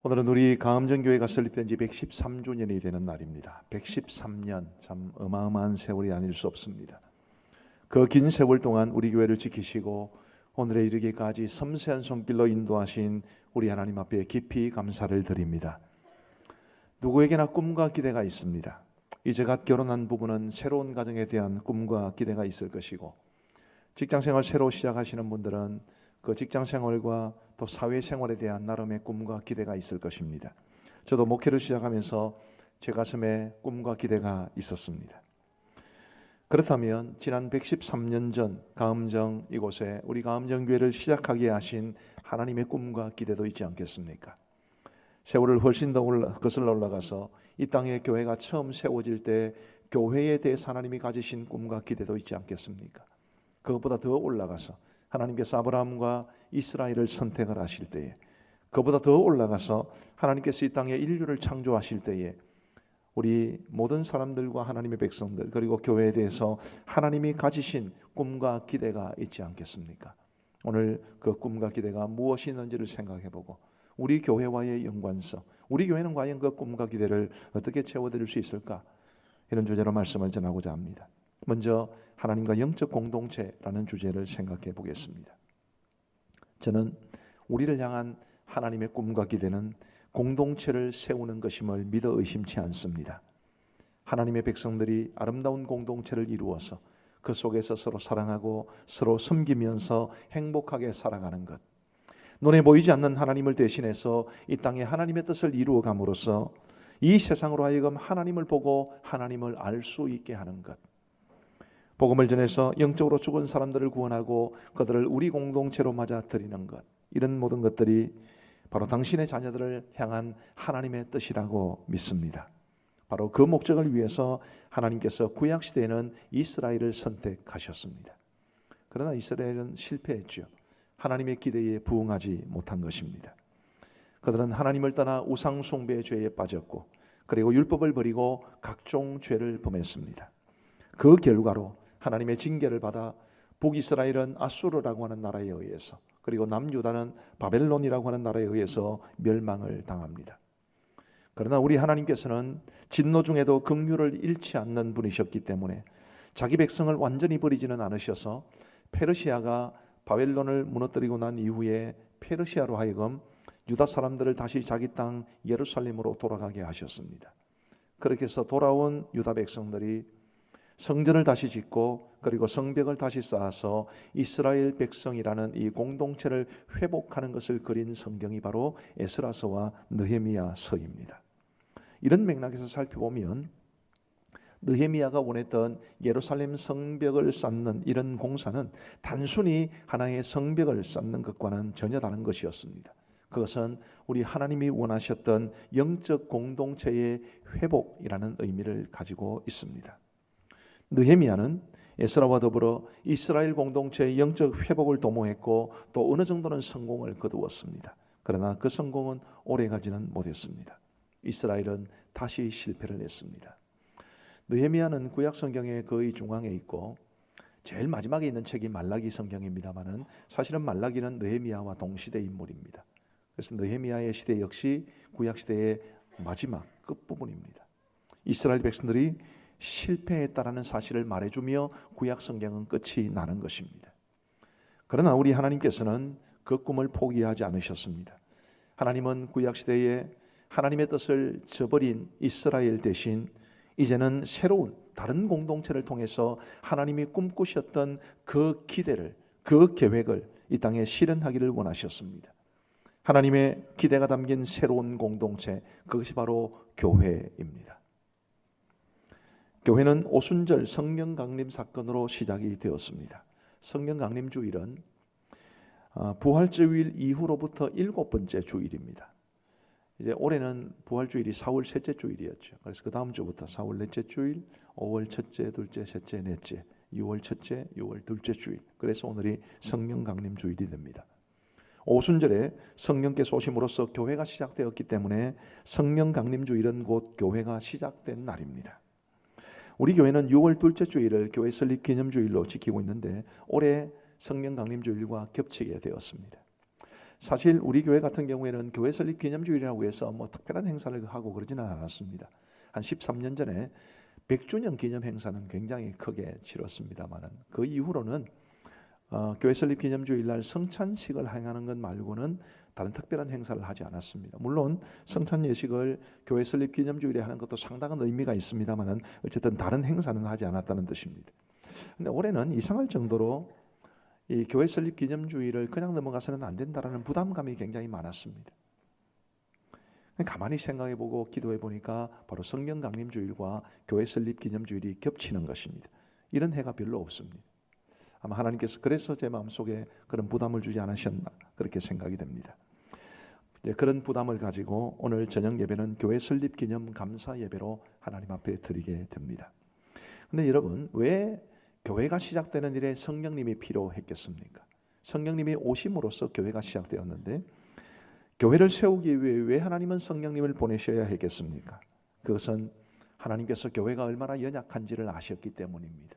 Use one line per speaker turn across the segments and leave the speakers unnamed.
오늘은 우리 가암정교회가 설립된 지 113주년이 되는 날입니다. 113년, 참 어마어마한 세월이 아닐 수 없습니다. 그 긴 세월 동안 우리 교회를 지키시고 오늘에 이르기까지 섬세한 손길로 인도하신 우리 하나님 앞에 깊이 감사를 드립니다. 누구에게나 꿈과 기대가 있습니다. 이제 갓 결혼한 부부는 새로운 가정에 대한 꿈과 기대가 있을 것이고, 직장생활 새로 시작하시는 분들은 그 직장생활과 또 사회생활에 대한 나름의 꿈과 기대가 있을 것입니다. 저도 목회를 시작하면서 제 가슴에 꿈과 기대가 있었습니다. 그렇다면 지난 113년 전 가암정 이곳에 우리 가암정교회를 시작하게 하신 하나님의 꿈과 기대도 있지 않겠습니까? 세월을 훨씬 더 거슬러 올라가서 이 땅에 교회가 처음 세워질 때 교회에 대해서 하나님이 가지신 꿈과 기대도 있지 않겠습니까? 그것보다 더 올라가서 하나님께서 아브라함과 이스라엘을 선택을 하실 때에, 그보다 더 올라가서 하나님께서 이 땅에 인류를 창조하실 때에 우리 모든 사람들과 하나님의 백성들 그리고 교회에 대해서 하나님이 가지신 꿈과 기대가 있지 않겠습니까? 오늘 그 꿈과 기대가 무엇이 있는지를 생각해보고 우리 교회와의 연관성, 우리 교회는 과연 그 꿈과 기대를 어떻게 채워드릴 수 있을까? 이런 주제로 말씀을 전하고자 합니다. 먼저 하나님과 영적 공동체라는 주제를 생각해 보겠습니다. 저는 우리를 향한 하나님의 꿈과 기대는 공동체를 세우는 것임을 믿어 의심치 않습니다. 하나님의 백성들이 아름다운 공동체를 이루어서 그 속에서 서로 사랑하고 서로 섬기면서 행복하게 살아가는 것, 눈에 보이지 않는 하나님을 대신해서 이 땅에 하나님의 뜻을 이루어 감으로써 이 세상으로 하여금 하나님을 보고 하나님을 알 수 있게 하는 것, 복음을 전해서 영적으로 죽은 사람들을 구원하고 그들을 우리 공동체로 맞아들이는 것, 이런 모든 것들이 바로 당신의 자녀들을 향한 하나님의 뜻이라고 믿습니다. 바로 그 목적을 위해서 하나님께서 구약시대에는 이스라엘을 선택하셨습니다. 그러나 이스라엘은 실패했죠. 하나님의 기대에 부응하지 못한 것입니다. 그들은 하나님을 떠나 우상 숭배의 죄에 빠졌고, 그리고 율법을 버리고 각종 죄를 범했습니다. 그 결과로 하나님의 징계를 받아 북이스라엘은 아수르라고 하는 나라에 의해서, 그리고 남유다는 바벨론이라고 하는 나라에 의해서 멸망을 당합니다. 그러나 우리 하나님께서는 진노 중에도 긍휼을 잃지 않는 분이셨기 때문에 자기 백성을 완전히 버리지는 않으셔서 페르시아가 바벨론을 무너뜨리고 난 이후에 페르시아로 하여금 유다 사람들을 다시 자기 땅 예루살렘으로 돌아가게 하셨습니다. 그렇게 해서 돌아온 유다 백성들이 성전을 다시 짓고 그리고 성벽을 다시 쌓아서 이스라엘 백성이라는 이 공동체를 회복하는 것을 그린 성경이 바로 에스라서와 느헤미야서입니다. 이런 맥락에서 살펴보면 느헤미야가 원했던 예루살렘 성벽을 쌓는 이런 공사는 단순히 하나의 성벽을 쌓는 것과는 전혀 다른 것이었습니다. 그것은 우리 하나님이 원하셨던 영적 공동체의 회복이라는 의미를 가지고 있습니다. 느헤미야는 에스라와 더불어 이스라엘 공동체의 영적 회복을 도모했고 또 어느 정도는 성공을 거두었습니다. 그러나 그 성공은 오래가지는 못했습니다. 이스라엘은 다시 실패를 했습니다. 느헤미야는 구약 성경의 거의 중앙에 있고 제일 마지막에 있는 책이 말라기 성경입니다만은 사실은 말라기는 느헤미야와 동시대 인물입니다. 그래서 느헤미야의 시대 역시 구약 시대의 마지막 끝부분입니다. 이스라엘 백성들이 실패했다라는 사실을 말해주며 구약 성경은 끝이 나는 것입니다. 그러나 우리 하나님께서는 그 꿈을 포기하지 않으셨습니다. 하나님은 구약 시대에 하나님의 뜻을 저버린 이스라엘 대신 이제는 새로운 다른 공동체를 통해서 하나님이 꿈꾸셨던 그 기대를, 그 계획을 이 땅에 실현하기를 원하셨습니다. 하나님의 기대가 담긴 새로운 공동체, 그것이 바로 교회입니다. 교회는 오순절 성령 강림 사건으로 시작이 되었습니다. 성령 강림 주일은 부활주일 이후로부터 7번째 주일입니다. 이제 올해는 부활주일이 4월 셋째 주일이었죠. 그래서 그 다음 주부터 4월 넷째 주일, 5월 첫째, 둘째, 셋째, 넷째, 6월 첫째, 6월 둘째 주일. 그래서 오늘이 성령 강림 주일이 됩니다. 오순절에 성령께서 오심으로써 교회가 시작되었기 때문에 성령 강림 주일은 곧 교회가 시작된 날입니다. 우리 교회는 6월 둘째 주일을 교회 설립 기념주일로 지키고 있는데 올해 성령 강림 주일과 겹치게 되었습니다. 사실 우리 교회 같은 경우에는 교회 설립 기념주일이라고 해서 뭐 특별한 행사를 하고 그러지는 않았습니다. 한 13년 전에 100주년 기념 행사는 굉장히 크게 치렀습니다만은 그 이후로는 교회 설립 기념주일날 성찬식을 행하는 것 말고는 다른 특별한 행사를 하지 않았습니다. 물론 성찬 예식을 교회 설립 기념주일에 하는 것도 상당한 의미가 있습니다만은 어쨌든 다른 행사는 하지 않았다는 뜻입니다. 근데 올해는 이상할 정도로 이 교회 설립 기념주일을 그냥 넘어가서는 안 된다라는 부담감이 굉장히 많았습니다. 가만히 생각해보고 기도해보니까 바로 성령 강림주일과 교회 설립 기념주일이 겹치는 것입니다. 이런 해가 별로 없습니다. 아마 하나님께서 그래서 제 마음속에 그런 부담을 주지 않으셨나 그렇게 생각이 됩니다. 그런 부담을 가지고 오늘 저녁 예배는 교회 설립 기념 감사 예배로 하나님 앞에 드리게 됩니다. 근데 여러분, 왜 교회가 시작되는 일에 성령님이 필요했겠습니까? 성령님이 오심으로써 교회가 시작되었는데 교회를 세우기 위해 왜 하나님은 성령님을 보내셔야 했겠습니까? 그것은 하나님께서 교회가 얼마나 연약한지를 아셨기 때문입니다.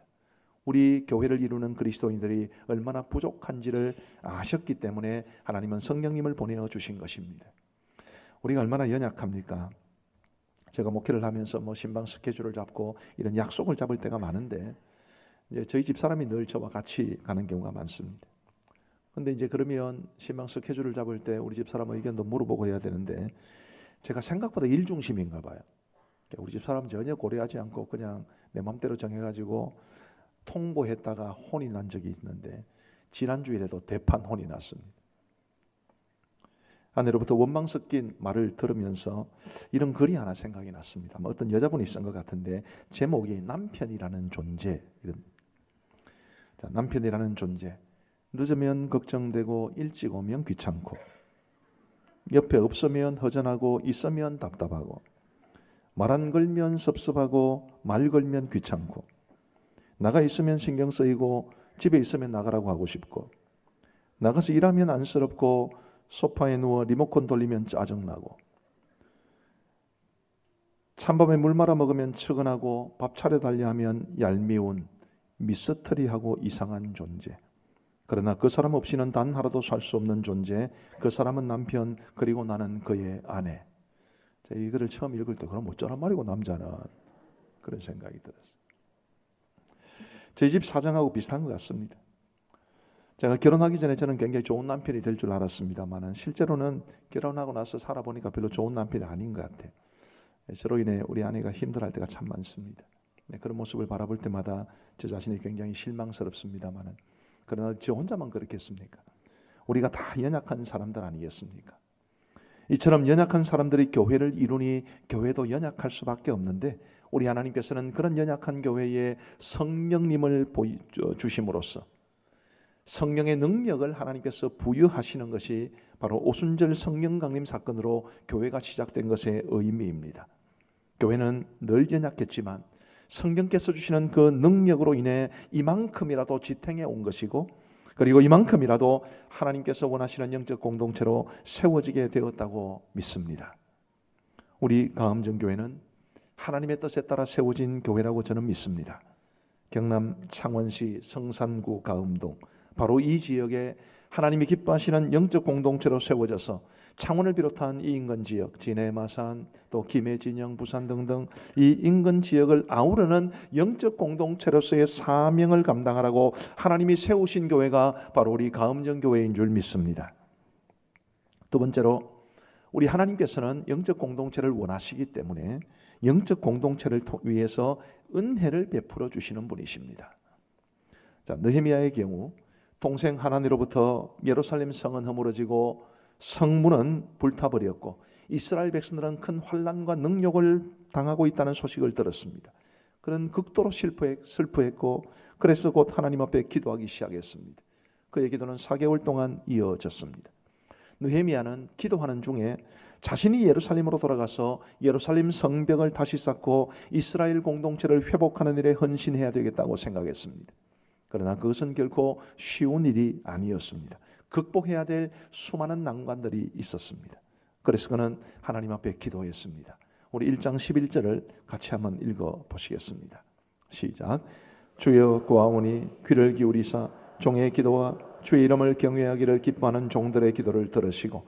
우리 교회를 이루는 그리스도인들이 얼마나 부족한지를 아셨기 때문에 하나님은 성령님을 보내주신 것입니다. 우리가 얼마나 연약합니까? 제가 목회를 하면서 신방 스케줄을 잡고 이런 약속을 잡을 때가 많은데 이제 저희 집사람이 늘 저와 같이 가는 경우가 많습니다. 근데 이제 그러면 신방 스케줄을 잡을 때 우리 집사람 의견도 물어보고 해야 되는데 제가 생각보다 일 중심인가 봐요. 우리 집사람은 전혀 고려하지 않고 그냥 내 맘대로 정해가지고 통보했다가 혼이 난 적이 있는데 지난주일에도 대판 혼이 났습니다. 아내로부터 원망 섞인 말을 들으면서 이런 글이 하나 생각이 났습니다. 어떤 여자분이 쓴 것 같은데 제목이 남편이라는 존재. 남편이라는 존재. 늦으면 걱정되고 일찍 오면 귀찮고 옆에 없으면 허전하고 있으면 답답하고 말 안 걸면 섭섭하고 말 걸면 귀찮고 나가 있으면 신경 쓰이고 집에 있으면 나가라고 하고 싶고 나가서 일하면 안쓰럽고 소파에 누워 리모컨 돌리면 짜증나고 찬밥에 물 말아 먹으면 측은하고 밥 차려달라 하면 얄미운 미스터리하고 이상한 존재. 그러나 그 사람 없이는 단 하루도 살 수 없는 존재. 그 사람은 남편, 그리고 나는 그의 아내. 제가 이 글을 처음 읽을 때 그럼 어쩌란 말이고 남자는, 그런 생각이 들었어요. 저희 집 사정하고 비슷한 것 같습니다. 제가 결혼하기 전에 저는 굉장히 좋은 남편이 될 줄 알았습니다만 실제로는 결혼하고 나서 살아보니까 별로 좋은 남편이 아닌 것 같아요. 저로 인해 우리 아내가 힘들어할 때가 참 많습니다. 그런 모습을 바라볼 때마다 저 자신이 굉장히 실망스럽습니다만 그러나 저 혼자만 그렇겠습니까? 우리가 다 연약한 사람들 아니겠습니까? 이처럼 연약한 사람들이 교회를 이루니 교회도 연약할 수밖에 없는데 우리 하나님께서는 그런 연약한 교회에 성령님을 주심으로써 성령의 능력을 하나님께서 부여하시는 것이 바로 오순절 성령 강림 사건으로 교회가 시작된 것의 의미입니다. 교회는 늘 연약했지만 성령께서 주시는 그 능력으로 인해 이만큼이라도 지탱해 온 것이고 그리고 이만큼이라도 하나님께서 원하시는 영적 공동체로 세워지게 되었다고 믿습니다. 우리 가음정교회는 하나님의 뜻에 따라 세워진 교회라고 저는 믿습니다. 경남 창원시 성산구 가음동 바로 이 지역에 하나님이 기뻐하시는 영적 공동체로 세워져서 창원을 비롯한 이 인근 지역, 진해, 마산, 또 김해, 진영, 부산 등등 이 인근 지역을 아우르는 영적 공동체로서의 사명을 감당하라고 하나님이 세우신 교회가 바로 우리 가음정 교회인 줄 믿습니다. 두 번째로 우리 하나님께서는 영적 공동체를 원하시기 때문에 영적 공동체를 위해서 은혜를 베풀어 주시는 분이십니다. 자, 느헤미야의 경우 동생 하나니로부터 예루살렘 성은 허물어지고 성문은 불타버렸고 이스라엘 백성들은 큰 환난과 능욕을 당하고 있다는 소식을 들었습니다. 그는 극도로 슬퍼했고 그래서 곧 하나님 앞에 기도하기 시작했습니다. 그의 기도는 4개월 동안 이어졌습니다. 느헤미야는 기도하는 중에 자신이 예루살렘으로 돌아가서 예루살렘 성벽을 다시 쌓고 이스라엘 공동체를 회복하는 일에 헌신해야 되겠다고 생각했습니다. 그러나 그것은 결코 쉬운 일이 아니었습니다. 극복해야 될 수많은 난관들이 있었습니다. 그래서 그는 하나님 앞에 기도했습니다. 우리 1장 11절을 같이 한번 읽어 보시겠습니다. 시작. 주여 구하오니 귀를 기울이사 종의 기도와 주의 이름을 경외하기를 기뻐하는 종들의 기도를 들으시고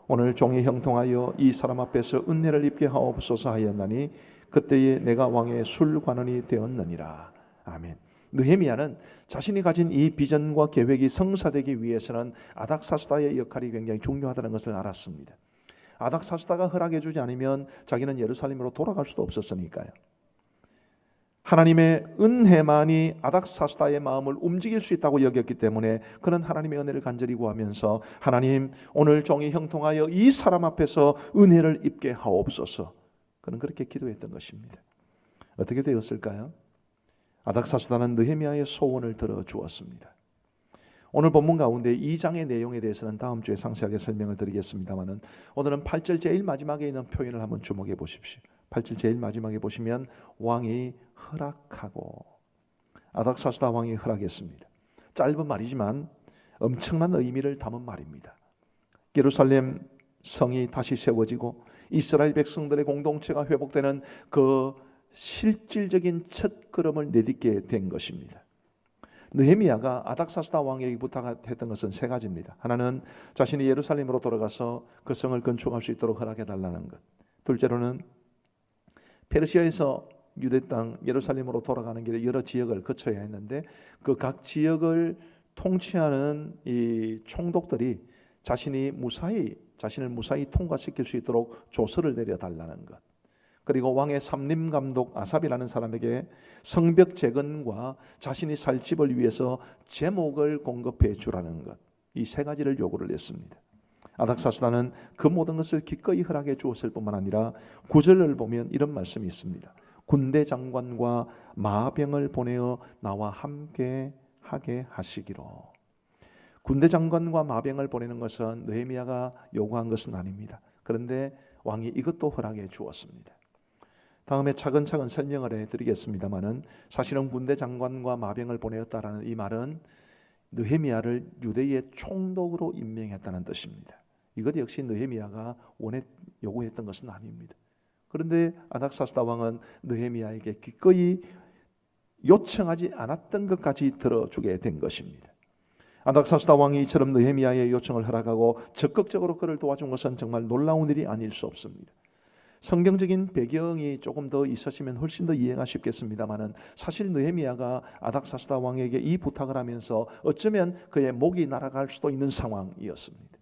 오늘 종이 형통하여 이 사람 앞에서 은혜를 입게 하옵소서 하였나니 그때에 내가 왕의 술관원이 되었느니라. 아멘. 느헤미야는 자신이 가진 이 비전과 계획이 성사되기 위해서는 아닥사스다의 역할이 굉장히 중요하다는 것을 알았습니다. 아닥사스다가 허락해 주지 않으면 자기는 예루살렘으로 돌아갈 수도 없었으니까요. 하나님의 은혜만이 아닥사스다의 마음을 움직일 수 있다고 여겼기 때문에 그는 하나님의 은혜를 간절히 구하면서 하나님 오늘 종이 형통하여 이 사람 앞에서 은혜를 입게 하옵소서. 그는 그렇게 기도했던 것입니다. 어떻게 되었을까요? 아닥사스다는 느헤미야의 소원을 들어주었습니다. 오늘 본문 가운데 2장의 내용에 대해서는 다음 주에 상세하게 설명을 드리겠습니다만 오늘은 8절 제일 마지막에 있는 표현을 한번 주목해 보십시오. 8절 제일 마지막에 보시면 왕이 허락하고, 아닥사스다 왕이 허락했습니다. 짧은 말이지만 엄청난 의미를 담은 말입니다. 예루살렘 성이 다시 세워지고 이스라엘 백성들의 공동체가 회복되는 그 실질적인 첫 걸음을 내딛게 된 것입니다. 느헤미야가 아닥사스다 왕에게 부탁했던 것은 세 가지입니다. 하나는 자신이 예루살렘으로 돌아가서 그 성을 건축할 수 있도록 허락해 달라는 것. 둘째로는 페르시아에서 유대 땅 예루살렘으로 돌아가는 길에 여러 지역을 거쳐야 했는데 그 각 지역을 통치하는 이 총독들이 자신을 무사히 통과시킬 수 있도록 조서를 내려달라는 것. 그리고 왕의 삼림 감독 아삽이라는 사람에게 성벽 재건과 자신이 살 집을 위해서 제목을 공급해 주라는 것. 이 세 가지를 요구를 했습니다. 아닥사스다는 그 모든 것을 기꺼이 허락해 주었을 뿐만 아니라 9절을 보면 이런 말씀이 있습니다. 군대 장관과 마병을 보내어 나와 함께 하게 하시기로. 군대 장관과 마병을 보내는 것은 느헤미야가 요구한 것은 아닙니다. 그런데 왕이 이것도 허락해 주었습니다. 다음에 차근차근 설명을 해드리겠습니다만은 사실은 군대 장관과 마병을 보내었다라는 이 말은 느헤미야를 유대의 총독으로 임명했다는 뜻입니다. 이것 역시 느헤미야가 요구했던 것은 아닙니다. 그런데 아닥사스다 왕은 느헤미야에게 기꺼이 요청하지 않았던 것까지 들어주게 된 것입니다. 아닥사스다 왕이 이처럼 느헤미야의 요청을 허락하고 적극적으로 그를 도와준 것은 정말 놀라운 일이 아닐 수 없습니다. 성경적인 배경이 조금 더 있으시면 훨씬 더 이해가 쉽겠습니다만은 사실 느헤미야가 아닥사스다 왕에게 이 부탁을 하면서 어쩌면 그의 목이 날아갈 수도 있는 상황이었습니다.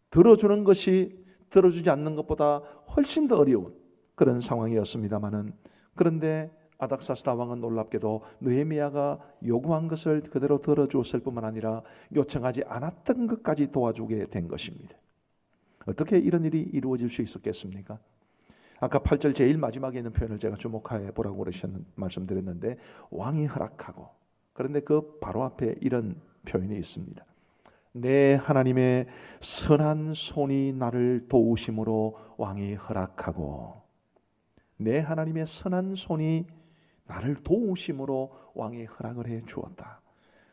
들어주는 것이 들어주지 않는 것보다 훨씬 더 어려운 그런 상황이었습니다만은 그런데 아닥사스다 왕은 놀랍게도 느헤미야가 요구한 것을 그대로 들어주었을 뿐만 아니라 요청하지 않았던 것까지 도와주게 된 것입니다. 어떻게 이런 일이 이루어질 수 있었겠습니까? 아까 8절 제일 마지막에 있는 표현을 제가 주목해 보라고 말씀드렸는데 왕이 허락하고, 그런데 그 바로 앞에 이런 표현이 있습니다. 내 하나님의 선한 손이 나를 도우심으로 왕이 허락하고, 내 하나님의 선한 손이 나를 도우심으로 왕이 허락을 해 주었다.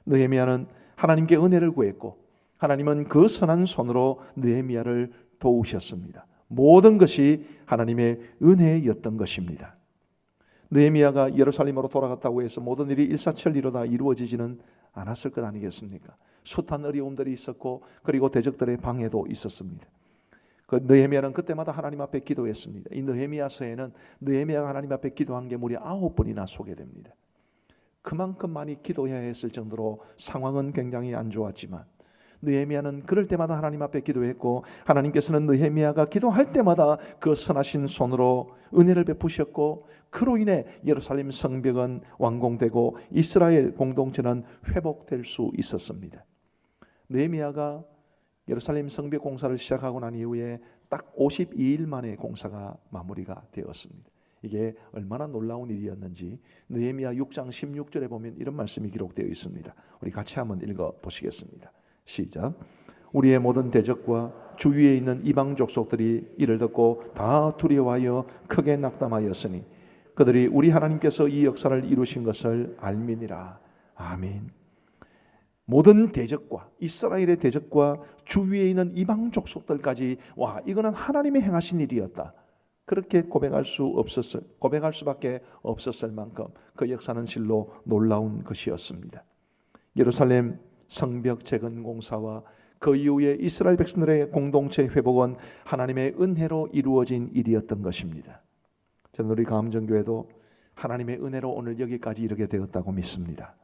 느헤미야는 하나님께 은혜를 구했고 하나님은 그 선한 손으로 느헤미야를 도우셨습니다. 모든 것이 하나님의 은혜였던 것입니다. 느헤미야가 예루살렘으로 돌아갔다고 해서 모든 일이 일사천리로 다 이루어지지는 않았을 것 아니겠습니까? 숱한 어려움들이 있었고 그리고 대적들의 방해도 있었습니다. 그 느헤미야는 그때마다 하나님 앞에 기도했습니다. 이 느헤미야서에는 느헤미야가 하나님 앞에 기도한 게 무려 9번이나 소개됩니다. 그만큼 많이 기도해야 했을 정도로 상황은 굉장히 안 좋았지만 느헤미야는 그럴 때마다 하나님 앞에 기도했고 하나님께서는 느헤미야가 기도할 때마다 그 선하신 손으로 은혜를 베푸셨고 그로 인해 예루살렘 성벽은 완공되고 이스라엘 공동체는 회복될 수 있었습니다. 느헤미야가 예루살렘 성벽 공사를 시작하고 난 이후에 딱 52일 만에 공사가 마무리가 되었습니다. 이게 얼마나 놀라운 일이었는지 느헤미야 6장 16절에 보면 이런 말씀이 기록되어 있습니다. 우리 같이 한번 읽어보시겠습니다. 시작. 우리의 모든 대적과 주위에 있는 이방 족속들이 이를 듣고 다 두려워하여 크게 낙담하였으니 그들이 우리 하나님께서 이 역사를 이루신 것을 알미니라. 아멘. 모든 대적과 이스라엘의 대적과 주위에 있는 이방 족속들까지 와 이거는 하나님이 행하신 일이었다. 그렇게 고백할 수밖에 없었을 만큼 그 역사는 실로 놀라운 것이었습니다. 예루살렘 성벽 재건 공사와 그 이후에 이스라엘 백성들의 공동체 회복은 하나님의 은혜로 이루어진 일이었던 것입니다. 저는 우리 가암정교회도 하나님의 은혜로 오늘 여기까지 이르게 되었다고 믿습니다.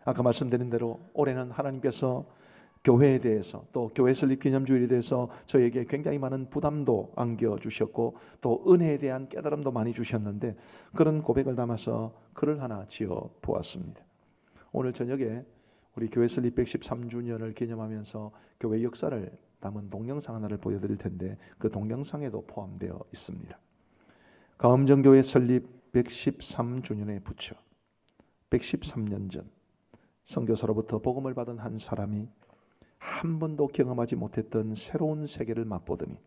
아까 말씀드린 대로 올해는 하나님께서 교회에 대해서 또 교회 설립 기념주일에 대해서 저에게 굉장히 많은 부담도 안겨주셨고 또 은혜에 대한 깨달음도 많이 주셨는데 그런 고백을 담아서 글을 하나 지어 보았습니다. 오늘 저녁에 우리 교회 설립 113주년을 기념하면서 교회 역사를 담은 동영상 하나를 보여드릴 텐데 그 동영상에도 포함되어 있습니다. 가암정교회 설립 113주년에 붙여 113년 전 선교사로부터 복음을 받은 한 사람이 한 번도 경험하지 못했던 새로운 세계를 맛보더니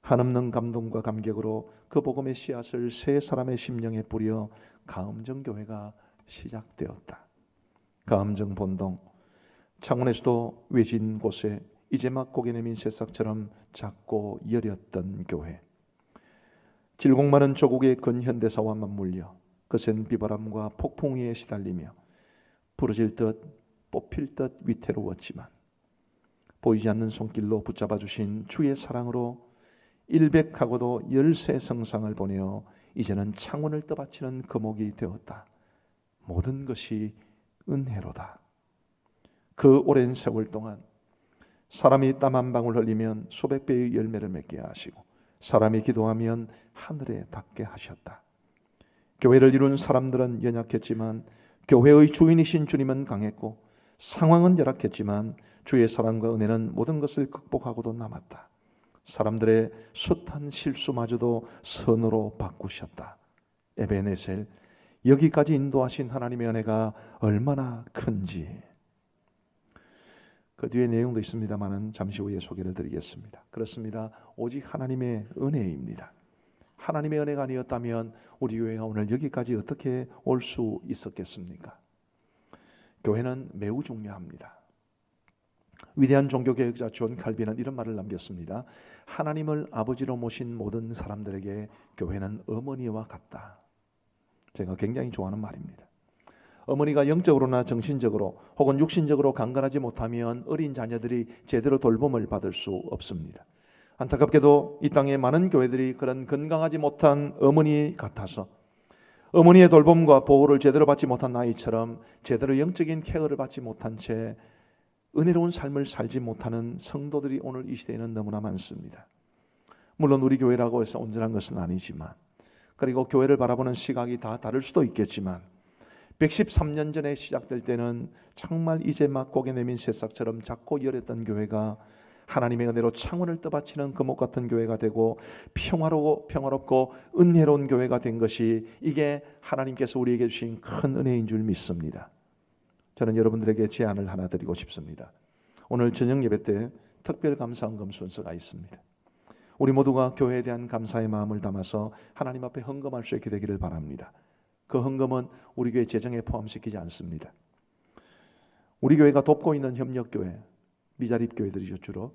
한없는 감동과 감격으로 그 복음의 씨앗을 세 사람의 심령에 뿌려 가암정교회가 시작되었다. 가암정 본동, 창원에서도 외진 곳에 이제 막 고개 내민 새싹처럼 작고 여렸던 교회, 질곡 많은 조국의 근현대사와 맞물려 거센 비바람과 폭풍 위에 시달리며 부러질 듯 뽑힐 듯 위태로웠지만 보이지 않는 손길로 붙잡아 주신 주의 사랑으로 일백하고도 13성상을 보내어 이제는 창원을 떠받치는 거목이 되었다. 모든 것이 은혜로다. 그 오랜 세월 동안 사람이 땀 한 방울 흘리면 수백 배의 열매를 맺게 하시고 사람이 기도하면 하늘에 닿게 하셨다. 교회를 이룬 사람들은 연약했지만 교회의 주인이신 주님은 강했고 상황은 열악했지만 주의 사랑과 은혜는 모든 것을 극복하고도 남았다. 사람들의 숱한 실수마저도 선으로 바꾸셨다. 에베네셀, 여기까지 인도하신 하나님의 은혜가 얼마나 큰지. 그 뒤에 내용도 있습니다만 잠시 후에 소개를 드리겠습니다. 그렇습니다. 오직 하나님의 은혜입니다. 하나님의 은혜가 아니었다면 우리 교회가 오늘 여기까지 어떻게 올 수 있었겠습니까? 교회는 매우 중요합니다. 위대한 종교개혁자 존 칼빈은 이런 말을 남겼습니다. 하나님을 아버지로 모신 모든 사람들에게 교회는 어머니와 같다. 제가 굉장히 좋아하는 말입니다. 어머니가 영적으로나 정신적으로 혹은 육신적으로 강건하지 못하면 어린 자녀들이 제대로 돌봄을 받을 수 없습니다. 안타깝게도 이 땅의 많은 교회들이 그런 건강하지 못한 어머니 같아서 어머니의 돌봄과 보호를 제대로 받지 못한 아이처럼 제대로 영적인 케어를 받지 못한 채 은혜로운 삶을 살지 못하는 성도들이 오늘 이 시대에는 너무나 많습니다. 물론 우리 교회라고 해서 온전한 것은 아니지만 그리고 교회를 바라보는 시각이 다 다를 수도 있겠지만 113년 전에 시작될 때는 정말 이제 막 고개 내민 새싹처럼 작고 여렸던 교회가 하나님의 은혜로 창원을 떠받치는 거목 같은 교회가 되고 평화롭고 은혜로운 교회가 된 것이 이게 하나님께서 우리에게 주신 큰 은혜인 줄 믿습니다. 저는 여러분들에게 제안을 하나 드리고 싶습니다. 오늘 저녁 예배 때 특별 감사헌금 순서가 있습니다. 우리 모두가 교회에 대한 감사의 마음을 담아서 하나님 앞에 헌금할 수 있게 되기를 바랍니다. 그 헌금은 우리 교회 재정에 포함시키지 않습니다. 우리 교회가 돕고 있는 협력교회, 미자립교회들이죠. 주로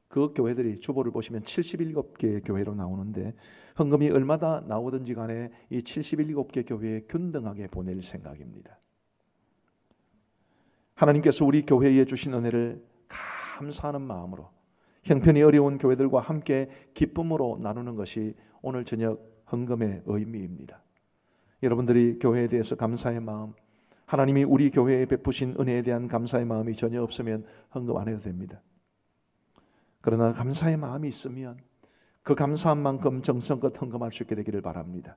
그 교회들이 주보를 보시면 77개의 교회로 나오는데 헌금이 얼마나 나오든지 간에 이 77개 교회에 균등하게 보낼 생각입니다. 하나님께서 우리 교회에 주신 은혜를 감사하는 마음으로 형편이 어려운 교회들과 함께 기쁨으로 나누는 것이 오늘 저녁 헌금의 의미입니다. 여러분들이 교회에 대해서 감사의 마음, 하나님이 우리 교회에 베푸신 은혜에 대한 감사의 마음이 전혀 없으면 헌금 안 해도 됩니다. 그러나 감사의 마음이 있으면 그 감사한 만큼 정성껏 헌금할 수 있게 되기를 바랍니다.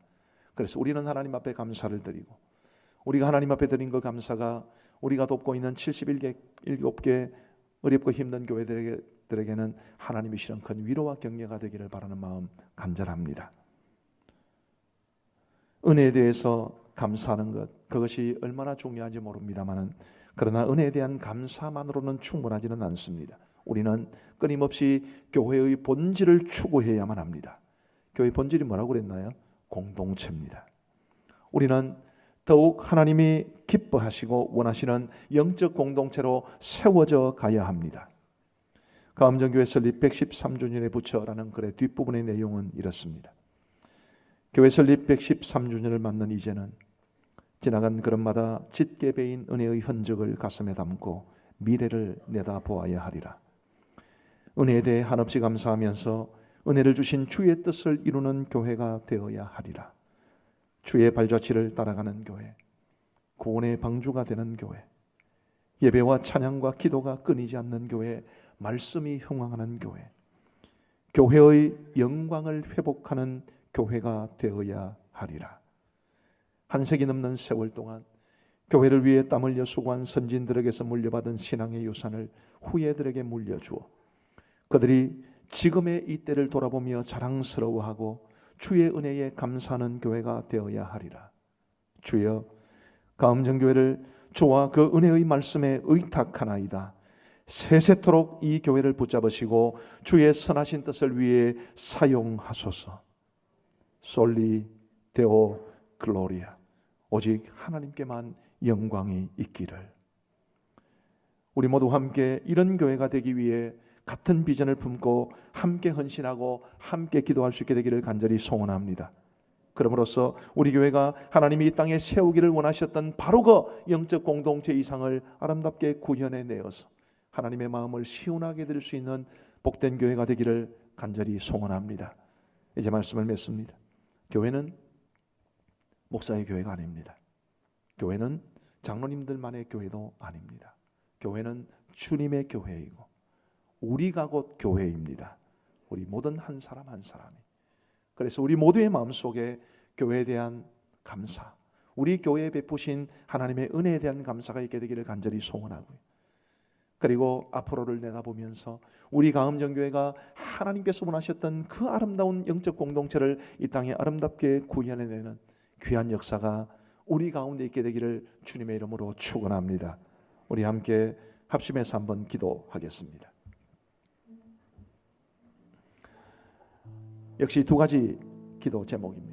그래서 우리는 하나님 앞에 감사를 드리고 우리가 하나님 앞에 드린 그 감사가 우리가 돕고 있는 77개 어렵고 힘든 교회들에게는 하나님이 주시는 큰 위로와 격려가 되기를 바라는 마음 간절합니다. 은혜에 대해서 감사하는 것, 그것이 얼마나 중요한지 모릅니다만 그러나 은혜에 대한 감사만으로는 충분하지는 않습니다. 우리는 끊임없이 교회의 본질을 추구해야만 합니다. 교회의 본질이 뭐라고 그랬나요? 공동체입니다. 우리는 더욱 하나님이 기뻐하시고 원하시는 영적 공동체로 세워져 가야 합니다. 가암정교회 설립 113주년에 부처라는 글의 뒷부분의 내용은 이렇습니다. 교회 설립 113주년을 맞는 이제는 지나간 걸음마다 짙게 베인 은혜의 흔적을 가슴에 담고 미래를 내다보아야 하리라. 은혜에 대해 한없이 감사하면서 은혜를 주신 주의 뜻을 이루는 교회가 되어야 하리라. 주의 발자취를 따라가는 교회, 구원의 방주가 되는 교회, 예배와 찬양과 기도가 끊이지 않는 교회, 말씀이 흥황하는 교회, 교회의 영광을 회복하는 교회가 되어야 하리라. 한 세기 넘는 세월 동안 교회를 위해 땀 흘려 수고한 선진들에게서 물려받은 신앙의 유산을 후예들에게 물려주어 그들이 지금의 이 때를 돌아보며 자랑스러워하고 주의 은혜에 감사하는 교회가 되어야 하리라. 주여, 가음정교회를 주와 그 은혜의 말씀에 의탁하나이다. 세세토록 이 교회를 붙잡으시고 주의 선하신 뜻을 위해 사용하소서. 솔리 데오 글로리아. 오직 하나님께만 영광이 있기를. 우리 모두 함께 이런 교회가 되기 위해 같은 비전을 품고 함께 헌신하고 함께 기도할 수 있게 되기를 간절히 소원합니다. 그럼으로써 우리 교회가 하나님이 이 땅에 세우기를 원하셨던 바로 그 영적 공동체 이상을 아름답게 구현해 내어서 하나님의 마음을 시원하게 드릴 수 있는 복된 교회가 되기를 간절히 소원합니다. 이제 말씀을 맺습니다. 교회는 목사의 교회가 아닙니다. 교회는 장로님들만의 교회도 아닙니다. 교회는 주님의 교회이고 우리가 곧 교회입니다. 우리 모든 한 사람 한 사람이. 그래서 우리 모두의 마음속에 교회에 대한 감사, 우리 교회에 베푸신 하나님의 은혜에 대한 감사가 있게 되기를 간절히 소원하고요. 그리고 앞으로를 내다보면서 우리 가음정교회가 하나님께서 원하셨던 그 아름다운 영적 공동체를 이 땅에 아름답게 구현해내는 귀한 역사가 우리 가운데 있게 되기를 주님의 이름으로 축원합니다. 우리 함께 합심해서 한번 기도하겠습니다. 역시 두 가지 기도 제목입니다.